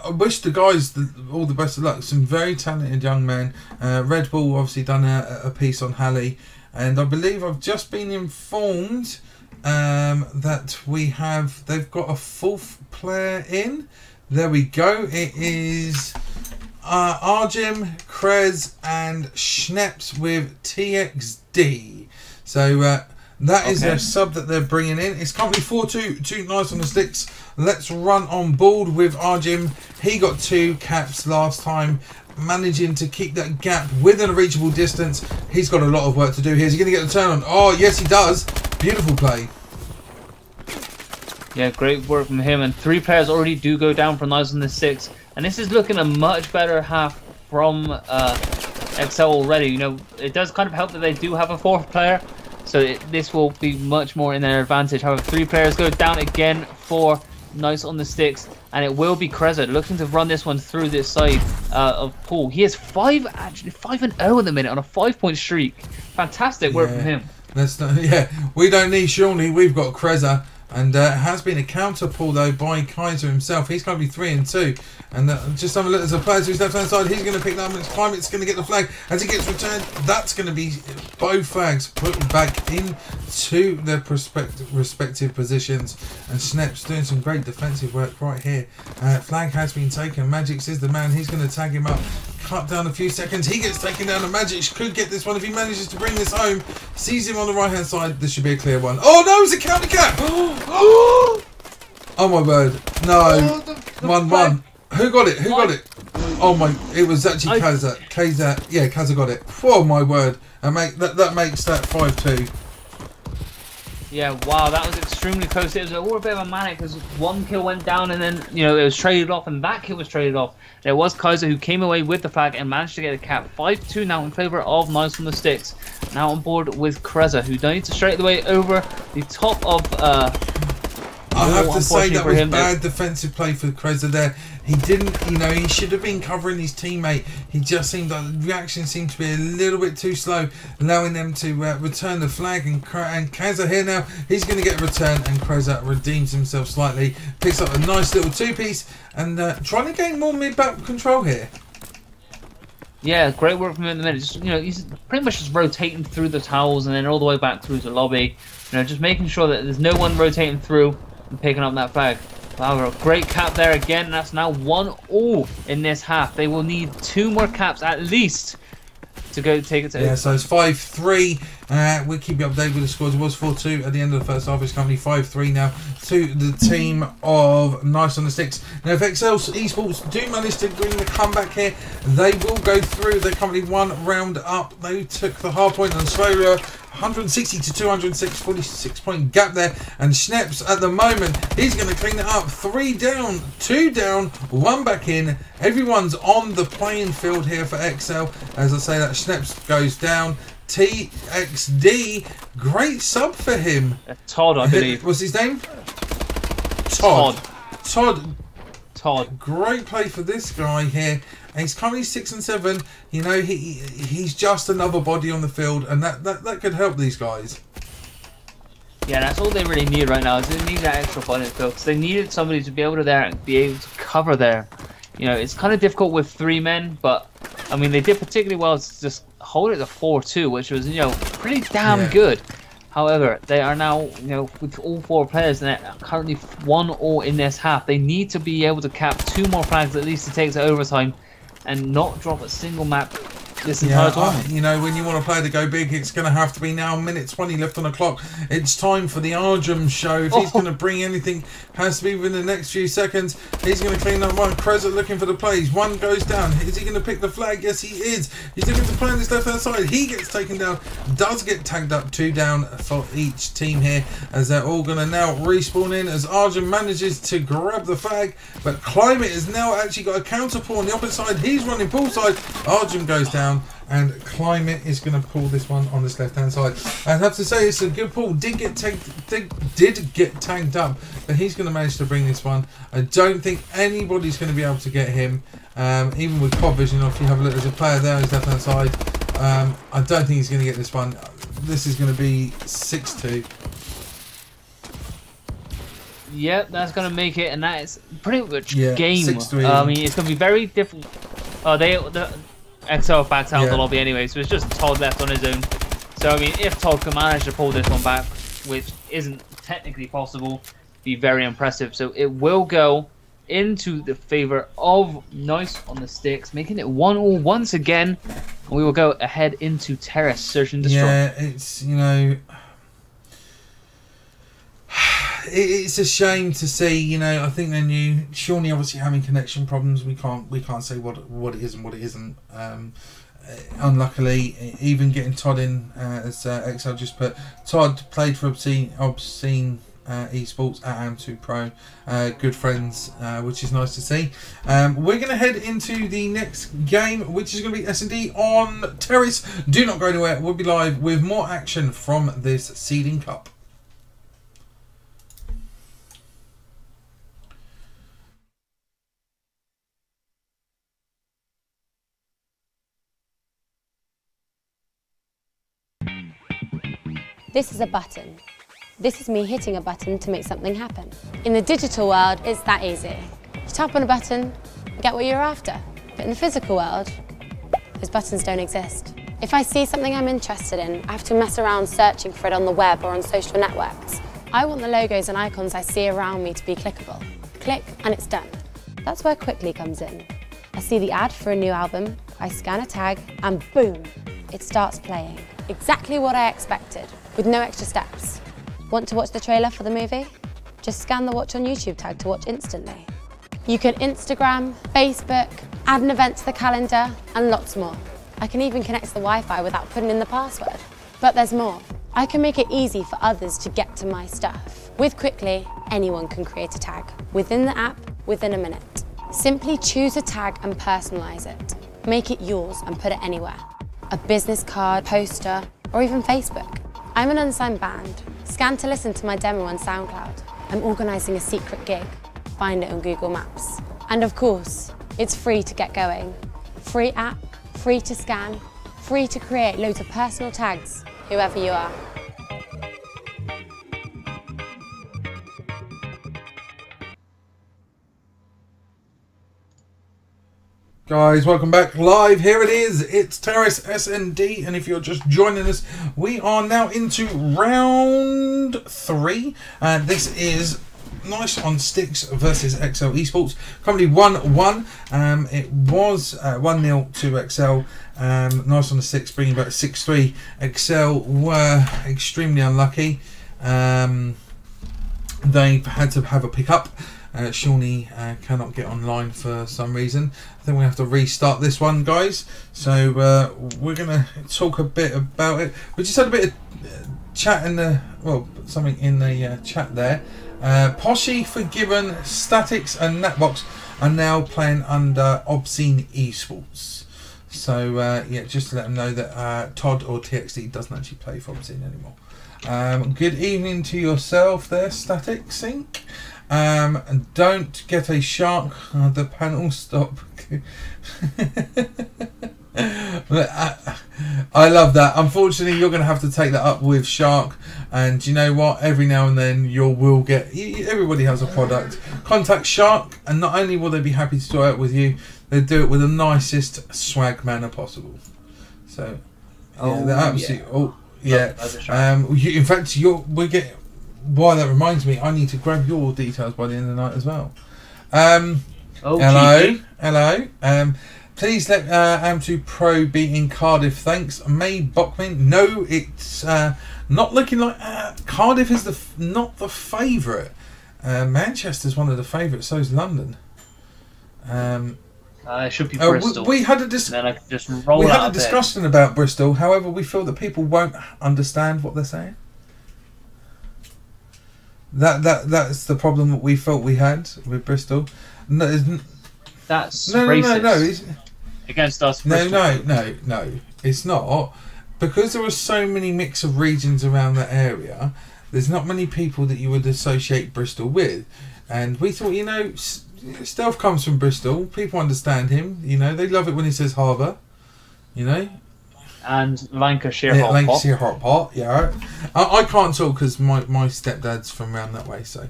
Speaker 1: I wish the guys all the best of luck. Some very talented young men. Red Bull obviously done a piece on Halley, and I believe I've just been informed that they've got a 4th player in. There we go. It is Arjim, Krez and Schneps with TXD. So that is their sub that they're bringing in. It's currently 4-2 nice on the sticks. Let's run on board with Arjim. He got 2 caps last time, managing to keep that gap within a reachable distance. He's got a lot of work to do here. Is he going to get the turn on? Oh, yes, he does. Beautiful play.
Speaker 2: Yeah, great work from him. And 3 players already do go down from nice on the 6. And this is looking a much better half from Excel already. You know, it does kind of help that they do have a 4th player. So this will be much more in their advantage. However, 3 players go down again for nice on the sticks. And it will be Kreza looking to run this one through this side of Paul. He is 5-0 at the minute on a 5-point streak. Fantastic work from him.
Speaker 1: We don't need Shawnee. We've got Kreza. And it has been a counter pull though by Kaiser himself. He's going to be 3-2. And just have a look, as a player who's left hand side, he's going to pick that up and Climate's going to get the flag. As he gets returned, that's going to be both flags put back into their respective positions. And Schneps doing some great defensive work right here. Flag has been taken. Magix is the man. He's going to tag him up. Cut down a few seconds. He gets taken down. And Magix could get this one if he manages to bring this home. Sees him on the right hand side. This should be a clear one. Oh no, it's a counter cap. Oh my word. No. 1-1. Who got it? Who got it? Oh my, it was actually Kaza. Kaza got it. Oh my word. And that makes that 5-2.
Speaker 2: Yeah, wow, that was extremely close. It was all a bit of a manic because one kill went down and then, you know, it was traded off and that kill was traded off. There was Kaiser who came away with the flag and managed to get a cap. 5-2 now in favor of Nice on the Sticks. Now on board with Kreza, who donates straight away over the top of...
Speaker 1: I have to say that was bad defensive play for Kreza there. He didn't, you know, he should have been covering his teammate. He just seemed like the reaction seemed to be a little bit too slow, allowing them to return the flag. And Kreza here now, he's going to get a return, and Kreza redeems himself slightly, picks up a nice little two-piece, and trying to gain more mid-back control here.
Speaker 2: Yeah, great work from him in the minute. Just, you know, he's pretty much just rotating through the towers and then all the way back through the lobby. You know, just making sure that there's no one rotating through and picking up that flag. Wow, a great cap there again. That's now 1-all in this half. They will need 2 more caps at least to go take it to...
Speaker 1: Yeah, so it's 5-3. We'll keep you updated with the scores. It was 4-2 at the end of the first half. It's currently 5-3 now to the team of Nice on the Sticks. Now, if Excel Esports do manage to bring the comeback here, they will go through. They're currently 1 round up. They took the hard point on Slower. 160 to 206, 46-point gap there. And Schneps at the moment, he's going to clean it up. 3 down, 2 down, 1 back in. Everyone's on the playing field here for XL. As I say, that Schneps goes down. TXD, great sub for him.
Speaker 2: Todd, I believe.
Speaker 1: What's his name?
Speaker 2: Todd.
Speaker 1: Great play for this guy here. And he's currently 6 and 7. You know, he's just another body on the field, and that could help these guys.
Speaker 2: Yeah, that's all they really need right now. Is they need that extra body on the field because they needed somebody to be able to cover there. You know, it's kind of difficult with 3 men, but I mean they did particularly well to just hold it to 4-2, which was, you know, pretty damn good. However, they are now, you know, with all 4 players, and they're currently 1-all in this half. They need to be able to cap 2 more flags at least to take to overtime, and not drop a single map this entire tournament.
Speaker 1: You know, when you want a player to go big, it's going to have to be now. Minute 20 left on the clock. It's time for the Arjum show. If he's going to bring anything, has to be within the next few seconds. He's going to clean up one. Kreza looking for the plays. 1 goes down. Is he going to pick the flag? Yes, he is. He's looking to play on his left-hand side. He gets taken down. Does get tagged up. 2 down for each team here, as they're all going to now respawn in, as Arjum manages to grab the flag. But Climate has now actually got a counter pull on the opposite side. He's running poolside. Arjum goes down, and Climate is going to pull this one on this left-hand side. I have to say, it's a good pull. Did get tagged up, but he's going to manage to bring this one. I don't think anybody's going to be able to get him, even with quad vision. If you have a look, there's a player there on his left-hand side. I don't think he's going to get this one. This is going to be 6-2.
Speaker 2: Yep, that's going to make it, and that is pretty much game.
Speaker 1: 6-3.
Speaker 2: I mean, it's going to be very different. The XL backs out of the lobby anyway, so it's just Todd left on his own. So, I mean, if Todd can manage to pull this one back, which isn't technically possible, be very impressive. So it will go into the favour of Nice on the Sticks, making it 1-all once again. And we will go ahead into Terrace, Search and Destroy.
Speaker 1: Yeah, it's, you know... It's a shame to see, you know. I think they knew. Shawnee obviously having connection problems. We can't say what it is and what it isn't. Unluckily, even getting Todd in, as XL just put, Todd played for Obscene Esports at AM2 Pro. Good friends, which is nice to see. We're going to head into the next game, which is going to be S&D on Terrace. Do not go anywhere. We'll be live with more action from this Seeding Cup.
Speaker 3: This is a button. This is me hitting a button to make something happen. In the digital world, it's that easy. You tap on a button, you get what you're after. But in the physical world, those buttons don't exist. If I see something I'm interested in, I have to mess around searching for it on the web or on social networks. I want the logos and icons I see around me to be clickable. Click and it's done. That's where Quickly comes in. I see the ad for a new album, I scan a tag, and boom, it starts playing. Exactly what I expected, with no extra steps. Want to watch the trailer for the movie? Just scan the Watch on YouTube tag to watch instantly. You can Instagram, Facebook, add an event to the calendar, and lots more. I can even connect to the Wi-Fi without putting in the password. But there's more. I can make it easy for others to get to my stuff. With Quickly, anyone can create a tag within the app, within a minute. Simply choose a tag and personalize it. Make it yours and put it anywhere. A business card, poster, or even Facebook. I'm an unsigned band. Scan to listen to my demo on SoundCloud. I'm organising a secret gig. Find it on Google Maps. And of course, it's free to get going. Free app, free to scan, free to create loads of personal tags, whoever you are.
Speaker 1: Guys, welcome back live. Here it is. It's Terrace SND, and if you're just joining us, we are now into round 3, and this is Nice on Sticks versus XL Esports. Currently 1-1. It was 1-0 to XL. Nice on the Sticks, bringing back 6-3. XL were extremely unlucky. They had to have a pick-up. Shawnee cannot get online for some reason. I think we have to restart this one, guys. So we're going to talk a bit about it. We just had a bit of chat in the, well, something in the chat there. Poshy, Forgiven, Statics and Natbox are now playing under Obscene Esports. So yeah, just to let them know that Todd or TXD doesn't actually play for Obscene anymore. Good evening to yourself there, Static Sync. And don't get a shark. The panel stop. I love that. Unfortunately, you're going to have to take that up with Shark. And you know what? Every now and then you will get. Everybody has a product. Contact Shark, and not only will they be happy to do it with you, they do it with the nicest swag manner possible. So, yeah, they're absolutely. Oh, yeah. In fact, we get. Why, that reminds me, I need to grab your details by the end of the night as well. Hello. Please let Am2 Pro be in Cardiff. Thanks. May Bockman. No, it's not looking like Cardiff is not the favourite. Manchester's one of the favourites. So is London.
Speaker 2: It should be Bristol.
Speaker 1: We had a discussion about Bristol. However, we feel that people won't understand what they're saying. That's the problem that we felt we had with Bristol.
Speaker 2: That's racist.
Speaker 1: No.
Speaker 2: Against us.
Speaker 1: No. It's not, because there are so many mix of regions around that area. There's not many people that you would associate Bristol with, and we thought, Stealth comes from Bristol. People understand him. They love it when he says harbour.
Speaker 2: And Lancashire
Speaker 1: Hot Pot. Lancashire Hot Pot, yeah. I can't talk because my stepdad's from around that way, so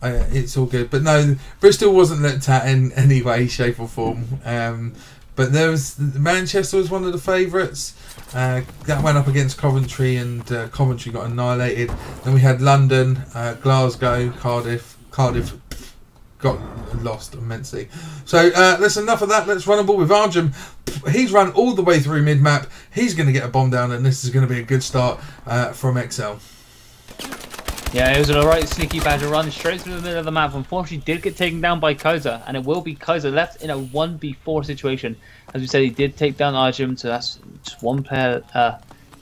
Speaker 1: it's all good. But no, Bristol wasn't looked at in any way, shape or form. But Manchester was one of the favourites. That went up against Coventry, and Coventry got annihilated. Then we had London, Glasgow, Cardiff got lost immensely. So that's enough of that. Let's run a ball with Arjun. He's run all the way through mid-map. He's going to get a bomb down, and this is going to be a good start from XL.
Speaker 2: Yeah, it was an alright sneaky badger run straight through the middle of the map. Unfortunately, did get taken down by Kaiser, and it will be Kaiser left in a 1v4 situation. As we said, he did take down Arjun, so that's just one player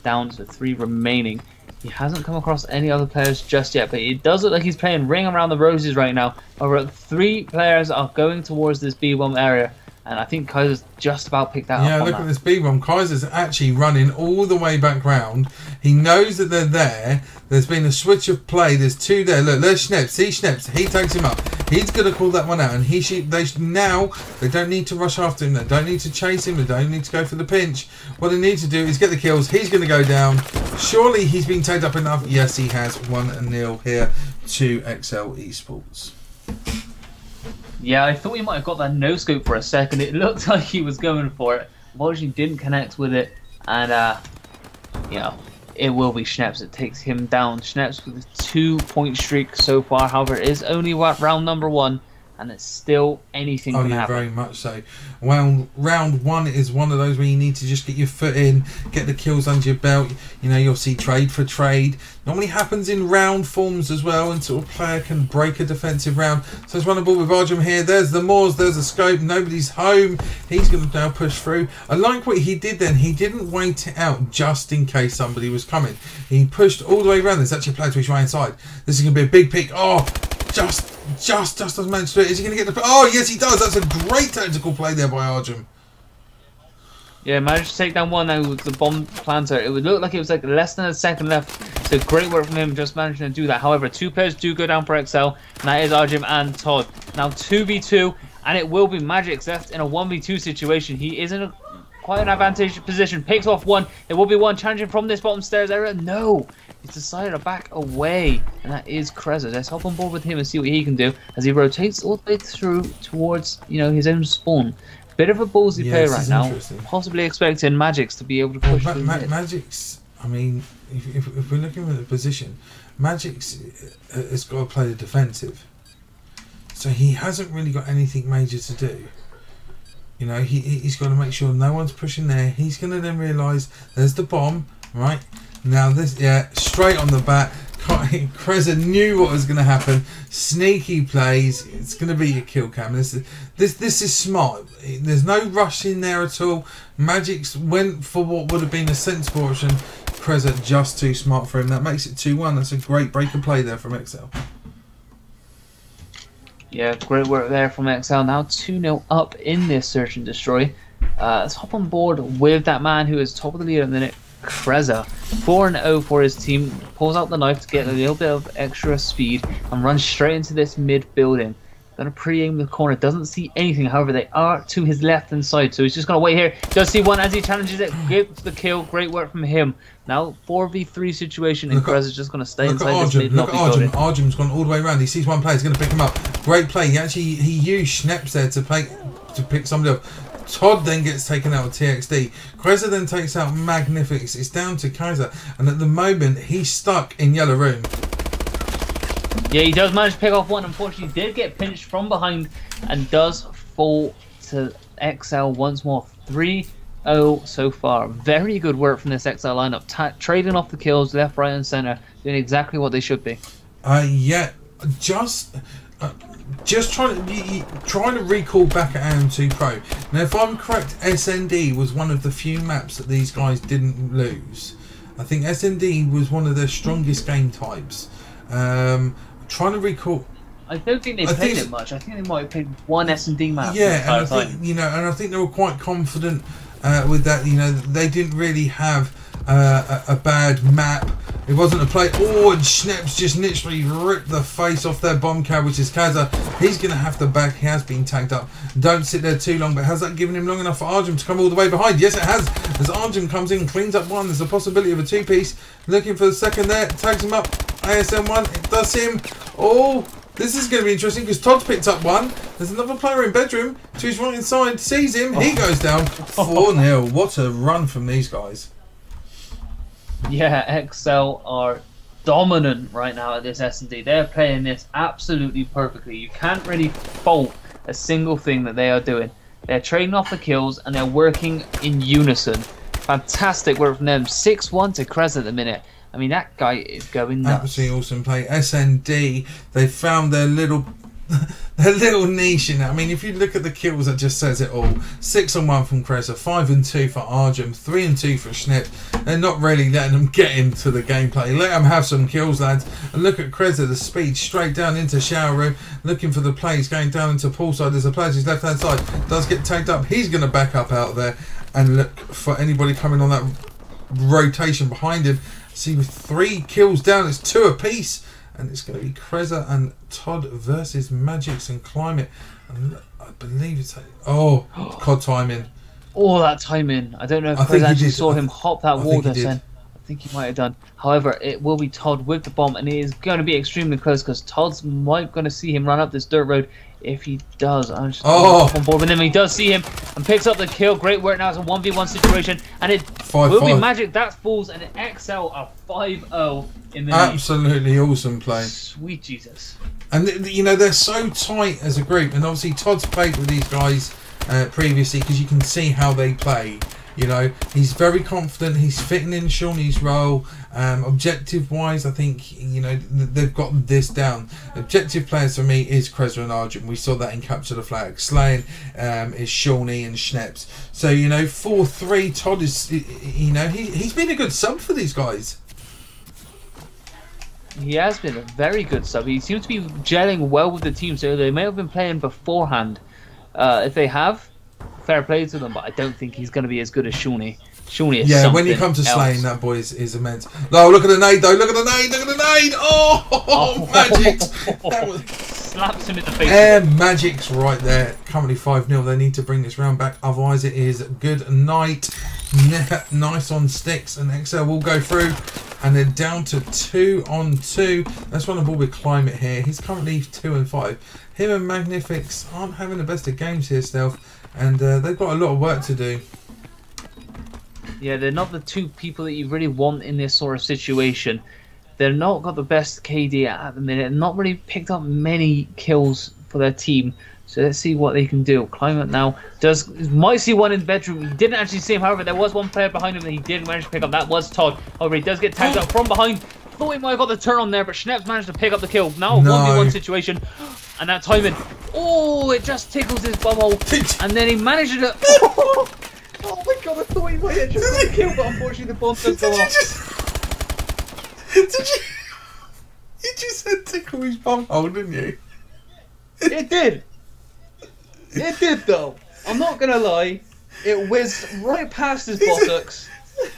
Speaker 2: down to 3 remaining. He hasn't come across any other players just yet, but it does look like he's playing Ring Around the Roses right now. Over 3 players are going towards this B1 area, and I think Kaiser's just about picked that up.
Speaker 1: Yeah, look at this B1. Kaiser's actually running all the way back round. He knows that they're there. There's been a switch of play. There's 2 there. Look, there's Schneps. See Schneps. He takes him up. He's going to call that one out, and they don't need to rush after him. They don't need to chase him. They don't need to go for the pinch. What they need to do is get the kills. He's going to go down. Surely he's been tagged up enough. Yes, he has. 1-0 here to XL Esports.
Speaker 2: Yeah, I thought he might have got that no-scope for a second. It looked like he was going for it. Unfortunately, didn't connect with it. And, it will be Schneps that takes him down. Schneps with a 2-point streak so far. However, it is only round number 1. and it's still anything can happen.
Speaker 1: Very much so. Well, round one is one of those where you need to just get your foot in, get the kills under your belt. You know, you'll see trade for trade. Normally happens in round forms as well, until a player can break a defensive round. So it's run the ball with Arjum here. There's the Moors, there's a scope, nobody's home. He's going to now push through. I like what he did then. He didn't wait it out just in case somebody was coming. He pushed all the way around. There's actually a player to his right hand side. This is going to be a big pick. Oh, just doesn't manage to do it. Is he going to get the... Oh, yes, he does. That's a great tactical play there by Arjum.
Speaker 2: Yeah, managed to take down one now with the bomb planter. It would look like it was like less than a second left. So great work from him just managing to do that. However, two players do go down for XL, and that is Arjum and Todd. Now 2v2, and it will be Magix left in a 1v2 situation. He is in quite an advantageous position. Picks off one. It will be one challenging from this bottom stairs area. No! He's decided to back away, and that is Kreza. Let's hop on board with him and see what he can do as he rotates all the way through towards, you know, his own spawn. Bit of a ballsy play right now. Possibly expecting Magix to be able to push through.
Speaker 1: Magix, I mean, if we're looking at the position, Magix has got to play the defensive. So he hasn't really got anything major to do. You know, he's got to make sure no one's pushing there. He's going to then realise there's the bomb, right? Now this, yeah, straight on the bat. Kreza knew what was going to happen. Sneaky plays. It's going to be a kill cam. This is smart. There's no rush in there at all. Magix went for what would have been a sensible option. Kreza just too smart for him. That makes it 2-1. That's a great break and play there from XL.
Speaker 2: Yeah, great work there from XL. Now 2-0 up in this search and destroy. Let's hop on board with that man who is top of the lead at the minute, Kreza. 4-0 for his team. Pulls out the knife to get a little bit of extra speed and runs straight into this mid building. Gonna pre-aim the corner. Doesn't see anything. However, they are to his left hand side, so he's just gonna wait here. Does see one as he challenges it. Gets the kill. Great work from him. Now 4v3 situation, and Kreza's just gonna stay inside this mid lobby building.
Speaker 1: Arjum's gone all the way around. He sees one player. He's gonna pick him up. Great play. He used Schneps there to pick somebody up. Todd then gets taken out with TXD. Kreza then takes out Magnificus. It's down to Kaiser, and at the moment he's stuck in yellow room.
Speaker 2: Yeah, he does manage to pick off one. Unfortunately, did get pinched from behind and does fall to XL once more. 3-0 so far. Very good work from this XL lineup. Trading off the kills left, right, and center, doing exactly what they should be.
Speaker 1: Yeah, just trying to recall back at AM2 Pro. Now, if I'm correct, SND was one of the few maps that these guys didn't lose. I think SND was one of their strongest game types. Trying to recall.
Speaker 2: I don't think they played it much. I think they might have played one S&D map.
Speaker 1: Yeah, and I think I think they were quite confident with that. You know, they didn't really have a bad map. It wasn't a play. Oh, and Schneps just literally ripped the face off their bomb cab, which is Kaza. He's going to have to back. He has been tagged up. Don't sit there too long, but has that given him long enough for Arjum to come all the way behind? Yes, it has. As Arjum comes in, cleans up one, there's a possibility of a two-piece. Looking for the second there, tags him up. ASM1, it does him. Oh, this is going to be interesting because Todd's picked up one. There's another player in bedroom to his right hand side, sees him. He goes down. 4-0. What a run from these guys.
Speaker 2: Yeah, XL are dominant right now at this S&D. They're playing this absolutely perfectly. You can't really fault a single thing that they are doing. They're trading off the kills and they're working in unison. Fantastic work from them. 6-1 to Kreza at the minute. I mean, that guy is going nuts.
Speaker 1: Absolutely awesome play. SND, they found their little niche in it. I mean, if you look at the kills, that just says it all. 6-1 from Kreza, 5-2 for Arjum, 3-2 for Schnipp. They're not really letting them get into the gameplay. Let them have some kills, lads. And look at Kreza, the speed straight down into shower room, looking for the plays, going down into poolside. There's a player to his left hand side, does get tagged up. He's going to back up out there and look for anybody coming on that rotation behind him. See, with 3 kills down, it's 2 apiece. And it's going to be Kreza and Todd versus Magix and Climate. And I believe it's... Oh, COD timing.
Speaker 2: Oh, that timing. I don't know if Kreza actually saw him hop that wall just then. I think he might have done. However, it will be Todd with the bomb. And it is going to be extremely close because Todd's might going to see him run up this dirt road. If he does, I'm just on board with him. He does see him and picks up the kill. Great work now. It's a 1v1 situation. And it will be Magic. That falls and XL are 5-0 in the lead.
Speaker 1: Absolutely awesome play.
Speaker 2: Sweet Jesus.
Speaker 1: And you know, they're so tight as a group, and obviously Todd's played with these guys previously, because you can see how they play. You know, he's very confident. He's fitting in Shawnee's role. Objective wise, I think, you know, they've got this down. Objective players for me is Kreza and Argent. We saw that in Capture the Flag. Slaying is Shawnee and Schneps. So, you know, 4-3, Todd is, you know, he's been a good sub for these guys.
Speaker 2: He has been a very good sub. He seems to be gelling well with the team, so they may have been playing beforehand. If they have, fair play to them, but I don't think he's going to be as good as Shawnee. Shawnee is
Speaker 1: when you come to slaying, that boy is immense. No, look at the nade though. Look at the nade. Look at the nade. Oh, Magix. That was...
Speaker 2: slaps him in the face.
Speaker 1: Magix right there. Currently 5-0. They need to bring this round back. Otherwise, it is good night. Nice on sticks, and XL will go through. And they're down to 2-on-2. Let's run a ball with Climate here. He's currently 2-5. Him and Magnifix aren't having the best of games here, Stealth. And they've got a lot of work to do.
Speaker 2: Yeah, they're not the two people that you really want in this sort of situation. They're not got the best KD at the minute. Not really picked up many kills for their team. So let's see what they can do. Climate now might see one in the bedroom. He didn't actually see him. However, there was one player behind him that he didn't manage to pick up. That was Todd. However, he does get tagged up from behind. Thought he might have got the turn on there, but Schneps managed to pick up the kill. Now a 1v1 situation. And that timing. Oh, it just tickles his bumhole. And then he managed to... Oh my god, I thought he might have just got the kill, but unfortunately the bomb does go off.
Speaker 1: You just said tickle his bumhole, didn't you?
Speaker 2: It did. It did though. I'm not gonna lie. It whizzed right past his buttocks,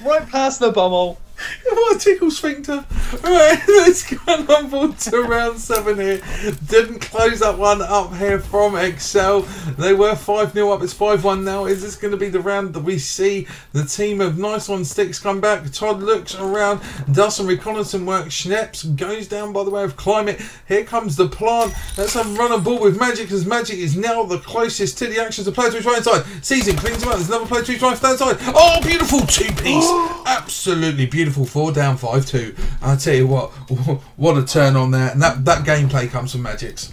Speaker 2: right past the bumhole.
Speaker 1: What a tickle sphincter. Alright, let's go on board to round 7 here. Didn't close that one up here from XL. They were 5-0 up. It's 5-1 now. Is this going to be the round that we see the team of Nice on Sticks come back? Todd looks around, does some reconnaissance work. Schneps goes down by the way of Climate. Here comes the plant. Let's have a run and ball with Magic, because Magic is now the closest to the actions. The player to his right side sees him, cleans him out. There's another player to his right side. Oh, beautiful two-piece. Absolutely beautiful. 4 down, 5-2. I'll tell you what a turn on there. And that gameplay comes from Magix.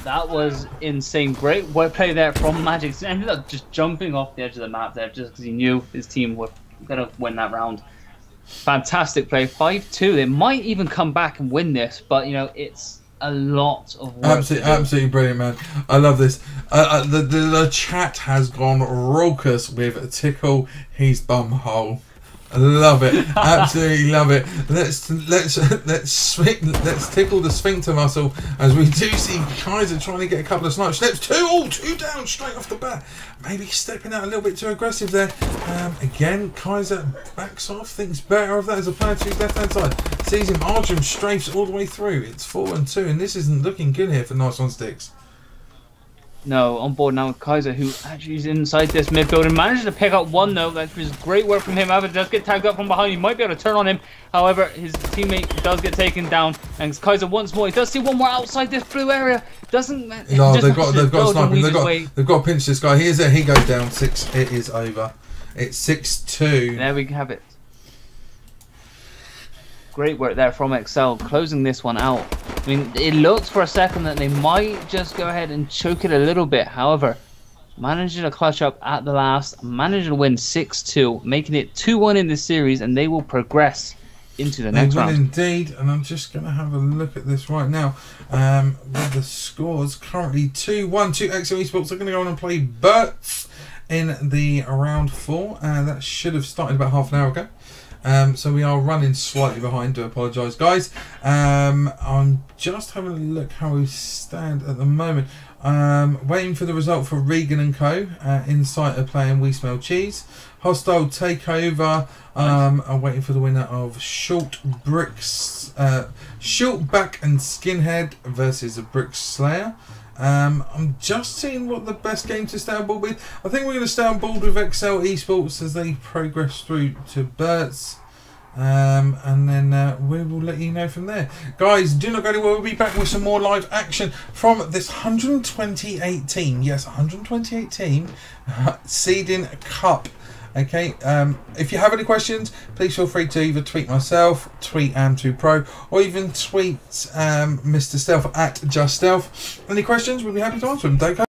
Speaker 2: That was insane. Great work play there from Magix. Ended up just jumping off the edge of the map there just because he knew his team were going to win that round. Fantastic play. 5-2. They might even come back and win this, but you know, it's a lot of work.
Speaker 1: Absolutely brilliant, man. I love this. The chat has gone raucous with tickle his bum hole. Love it, absolutely love it. Let's tickle the sphincter muscle as we do see Kaiser trying to get a couple of snipes. Steps 2 down straight off the bat. Maybe stepping out a little bit too aggressive there. Again, Kaiser backs off, thinks better of that as a player to his left hand side. Sees him, Arjun strafes all the way through. It's 4-2, and this isn't looking good here for Nice on Sticks.
Speaker 2: No, on board now with Kaiser, who actually is inside this midfield and managed to pick up one though. That was great work from him. However, does get tagged up from behind. He might be able to turn on him. However, his teammate does get taken down, and Kaiser once more. He does see one more outside this blue area. Doesn't.
Speaker 1: No, they've got sniping. They've got to pinch this guy. Here's it. He goes down 6. It is over. It's 6-2.
Speaker 2: There we have it. Great work there from XL, closing this one out. I mean, it looked for a second that they might just go ahead and choke it a little bit. However, managing to clutch up at the last, managing to win 6-2, making it 2-1 in this series, and they will progress into the next round.
Speaker 1: Indeed, and I'm just going to have a look at this right now. With the scores currently 2-1 to XL Esports. They're going to go on and play Burts in the round 4. That should have started about half an hour ago. So we are running slightly behind. Do apologise, guys. I'm just having a look how we stand at the moment. Waiting for the result for Regan and Co. Insight are playing We Smell Cheese. Hostile Takeover. I'm waiting for the winner of Short Bricks, Short Back and Skinhead versus a Brick Slayer. I'm just seeing what the best game to stay on board with. I think we're going to stay on board with XL Esports as they progress through to Burts. And then we will let you know from there. Guys, do not go anywhere. We'll be back with some more live action from this 128 team. Yes, 128 team Seeding Cup Okay, if you have any questions, please feel free to either tweet myself, tweet Am2Pro, or even tweet Mr. Stealth at Just Stealth. Any questions, we'll be happy to answer them. Don't